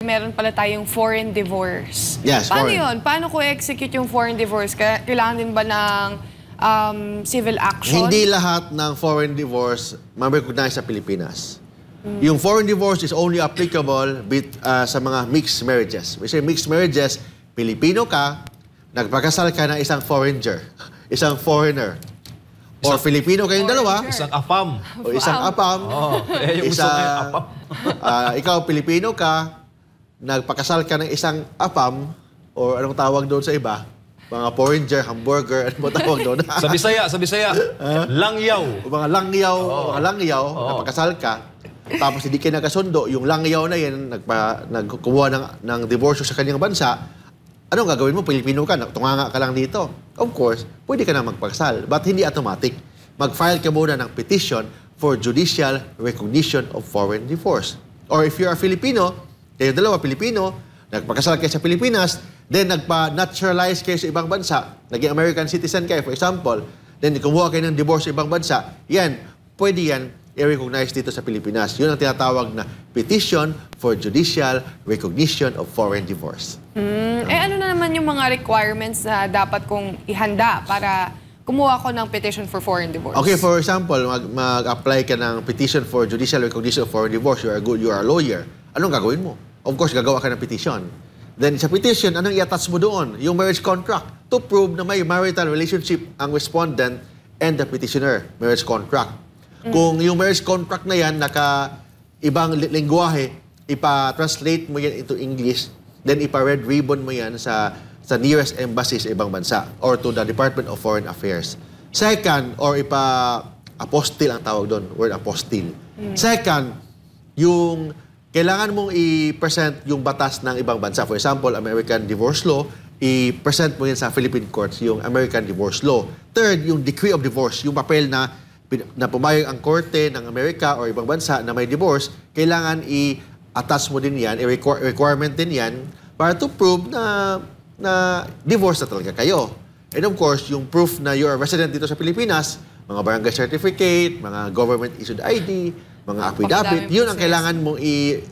meron pala tayong foreign divorce. Yes, Paano foreign. yun? Paano ko execute yung foreign divorce? Kailangan din ba ng civil action? Hindi lahat ng foreign divorce ma-recognize sa Pilipinas. Yung foreign divorce is only applicable sa mga mixed marriages. We say mixed marriages, Pilipino ka, nagpakasal ka ng isang foreigner, isang foreigner. Or Filipino kayong dalawa. Isang apam. O isang apam. Oh, yung gusto ko yung apam. Ikaw, Pilipino ka, nagpakasal ka ng isang apam, or anong tawag doon sa iba? Mga porringer, hamburger, ano mo tawag doon? Sa Bisaya. Langyaw. O mga langyaw, napakasal ka, tapos hindi kayo nagkasundo, yung langyaw na yan, nagkukuha ng divorce sa kanyang bansa, anong gagawin mo? Pilipino ka, tunganga ka lang dito. Of course, pwede ka na magpakasal, but hindi automatic. Mag-file ka muna ng petition for judicial recognition of foreign divorce. Or if you are Filipino, kayo dalawa Pilipino, nagpakasal kayo sa Pilipinas, then nagpa-naturalize kayo sa ibang bansa, naging American citizen kayo, for example, then kumuha kayo ng divorce sa ibang bansa, yan, pwede yan i-recognize dito sa Pilipinas. Yun ang tinatawag na petition for judicial recognition of foreign divorce. Ano na naman yung mga requirements na dapat kong ihanda para kumuha ko ng petition for foreign divorce? Okay, for example, mag-apply ka ng petition for judicial recognition of foreign divorce. You are a lawyer. Anong gagawin mo? Of course, gagawa ka ng petition. Then sa petition, anong i-attach mo doon? Yung marriage contract to prove na may marital relationship ang respondent and the petitioner. Marriage contract. Kung yung marriage contract na yan, naka-ibang lingwahe, ipa-translate mo yan into English, then ipa-red ribbon mo yan sa nearest embassy sa ibang bansa or to the Department of Foreign Affairs. Second, or ipa-apostille ang tawag doon, word apostille. Second, yung kailangan mong i-present yung batas ng ibang bansa. For example, American divorce law, i-present mo yan sa Philippine courts, yung American divorce law. Third, yung decree of divorce, yung papel na pumayag ang korte ng Amerika o ibang bansa na may divorce, kailangan i-attach mo din yan, requirement din yan, para to prove na divorce na talaga kayo. And of course, yung proof na you are resident dito sa Pilipinas, mga barangay certificate, mga government-issued ID, mga affidavit, yun ang kailangan mong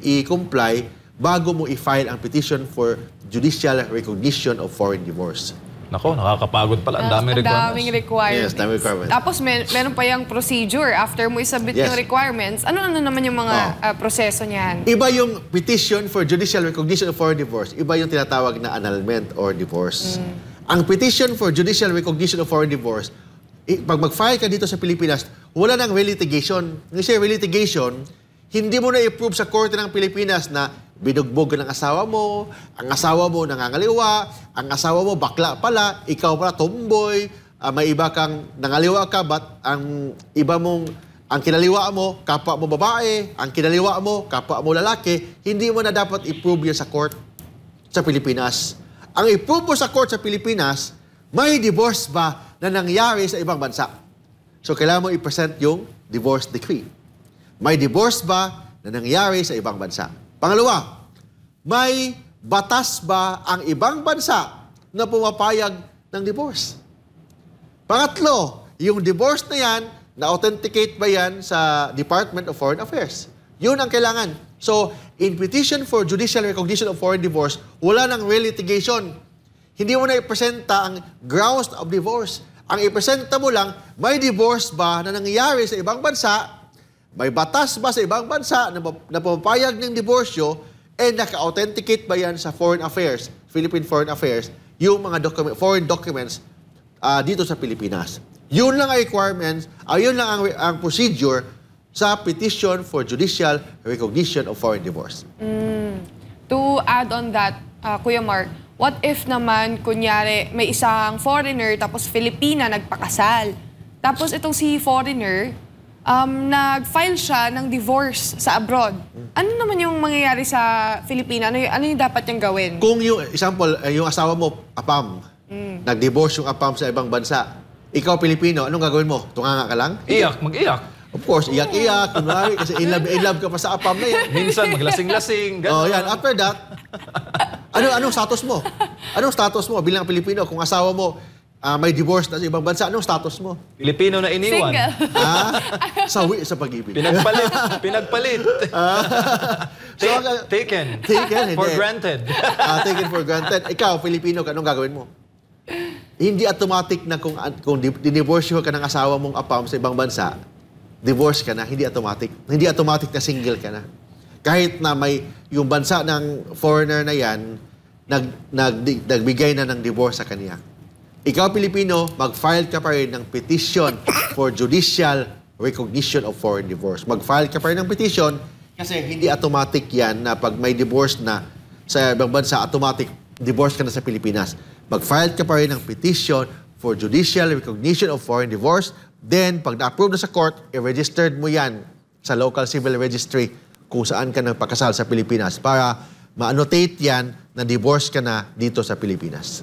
i-comply bago mo i-file ang petition for judicial recognition of foreign divorce. Nako, nakakapagod pala. Ang daming requirements. Daming requirements. Yes, daming requirements. Tapos meron pa yung procedure. After mo isubmit yung requirements, ano naman yung mga proseso niyan? Iba yung petition for judicial recognition of foreign divorce. Iba yung tinatawag na annulment or divorce. Ang petition for judicial recognition of foreign divorce, pag mag-file ka dito sa Pilipinas, wala nang relitigation. Kasi relitigation, hindi mo na i-prove sa korte ng Pilipinas na binugbog ng asawa mo, ang asawa mo nangangaliwa, ang asawa mo bakla pala, ikaw pala tomboy, may iba kang nangaliwa ka, but ang iba mong, ang kinaliwa mo, kapwa mo babae, ang kinaliwa mo, kapwa mo lalaki, hindi mo na dapat i-prove yan sa court sa Pilipinas. Ang i-prove mo sa court sa Pilipinas, may divorce ba na nangyari sa ibang bansa? So, kailangan mo i-present yung divorce decree. May divorce ba na nangyari sa ibang bansa? Pangalawa, may batas ba ang ibang bansa na pumapayag ng divorce? Pangatlo, yung divorce na yan, na-authenticate ba yan sa Department of Foreign Affairs? Yun ang kailangan. So, in petition for judicial recognition of foreign divorce, wala nang relitigation. Hindi mo na ipresenta ang grounds of divorce. Ang ipresenta mo lang, may divorce ba na nangyari sa ibang bansa? May batas ba sa ibang bansa na pumapayag ng diborsyo and naka-authenticate ba yan sa Foreign Affairs, Philippine Foreign Affairs, yung mga foreign documents dito sa Pilipinas. Yun lang ang requirements, yun lang ang procedure sa petition for judicial recognition of foreign divorce. To add on that, Kuya Mark, what if naman, kunyari, may isang foreigner tapos Filipina nagpakasal. Tapos itong si foreigner, nag-file siya ng divorce sa abroad. Ano naman yung mangyayari sa Filipina? Ano yung dapat niyang gawin? Kung yung, example, yung asawa mo, apam, nag-divorce yung apam sa ibang bansa, ikaw, Pilipino, anong gagawin mo? Tunganga ka lang? Iyak, mag-iyak. Of course, iyak-iyak, kunwari, kasi in love ka pa sa apam na yan. Minsan, maglasing-lasing, gano'n. Oh, yan. After that, anong status mo? Anong status mo bilang Pilipino kung asawa mo may divorce na sa ibang bansa, anong status mo? Pilipino na iniwan. Single. Sawi sa pag-ibig. Pinagpalit. Taken. Taken, For hindi. granted. Taken for granted. Ikaw, Filipino ka, anong gagawin mo? Hindi automatic na kung dinivorce ka ng asawa mong apam sa ibang bansa, divorce ka na, hindi automatic. Hindi automatic na single ka na. Kahit na may yung bansa ng foreigner na yan, nagbigay na ng divorce sa kanya. Ikaw, Pilipino, mag-file ka pa rin ng petition for judicial recognition of foreign divorce. Mag-file ka pa rin ng petition kasi hindi automatic yan na pag may divorce na sa ibang bansa, automatic divorce ka na sa Pilipinas. Mag-file ka pa rin ng petition for judicial recognition of foreign divorce. Then, pag na-approve na sa court, i-registered mo yan sa local civil registry kung saan ka nagpakasal sa Pilipinas para ma-annotate yan na divorce ka na dito sa Pilipinas.